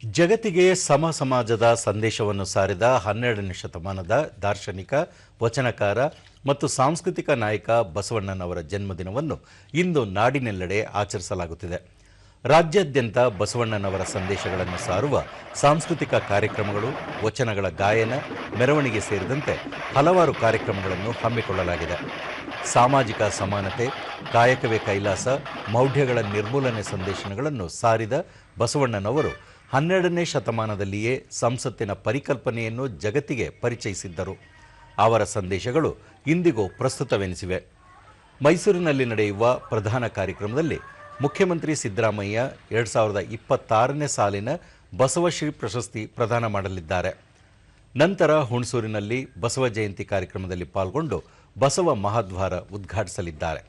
ಜಗತ್ತಿಗೆ ಸಮ ಸಮಾಜದ ಸಂದೇಶವನ್ನು ಸಾರಿದ 12ನೇ ಶತಮಾನದ ದಾರ್ಶನಿಕ, ವಚನಕಾರ ಮತ್ತು ಸಾಂಸ್ಕೃತಿಕ ನಾಯಕ ಬಸವಣ್ಣನವರ ಜನ್ಮದಿನವನ್ನು ಇಂದು ನಾಡಿನೆಲ್ಲೆಡೆ ಆಚರಿಸಲಾಗುತ್ತಿದೆ. ರಾಜ್ಯಾದ್ಯಂತ ಬಸವಣ್ಣನವರ ಸಂದೇಶಗಳನ್ನು ಸಾರುವ ಸಾಂಸ್ಕೃತಿಕ ಕಾರ್ಯಕ್ರಮಗಳು, ವಚನಗಳ ಗಾಯನ, ಮೆರವಣಿಗೆ ಸೇರಿದಂತೆ ಹಲವಾರು ಕಾರ್ಯಕ್ರಮಗಳನ್ನು ಹಮ್ಮಿಕೊಳ್ಳಲಾಗಿದೆ. ಸಾಮಾಜಿಕ ಸಮಾನತೆ, ಕಾಯಕವೇ ಕೈಲಾಸ, ಮೌಢ್ಯಗಳ ನಿರ್ಮೂಲನೆ ಸಂದೇಶಗಳನ್ನು ಸಾರಿದ ಬಸವಣ್ಣನವರು 12ನೇ ಶತಮಾನದಲ್ಲಿಯೇ ಸಂಸತ್ತಿನ ಪರಿಕಲ್ಪನೆಯನ್ನು ಜಗತ್ತಿಗೆ ಪರಿಚಯಿಸಿದ್ದರು. ಅವರ ಸಂದೇಶಗಳು ಇಂದಿಗೂ ಪ್ರಸ್ತುತವೆನಿಸಿವೆ. ಮೈಸೂರಿನಲ್ಲಿ ನಡೆಯುವ ಪ್ರಧಾನ ಕಾರ್ಯಕ್ರಮದಲ್ಲಿ ಮುಖ್ಯಮಂತ್ರಿ ಸಿದ್ದರಾಮಯ್ಯ 2026ನೇ ಸಾಲಿನ ಬಸವಶ್ರೀ ಪ್ರಶಸ್ತಿ ಪ್ರದಾನ ಮಾಡಲಿದ್ದಾರೆ. ನಂತರ ಹುಣಸೂರಿನಲ್ಲಿ ಬಸವ ಜಯಂತಿ ಕಾರ್ಯಕ್ರಮದಲ್ಲಿ ಪಾಲ್ಗೊಂಡು ಬಸವ ಮಹಾದ್ವಾರ ಉದ್ಘಾಟಿಸಲಿದ್ದಾರೆ.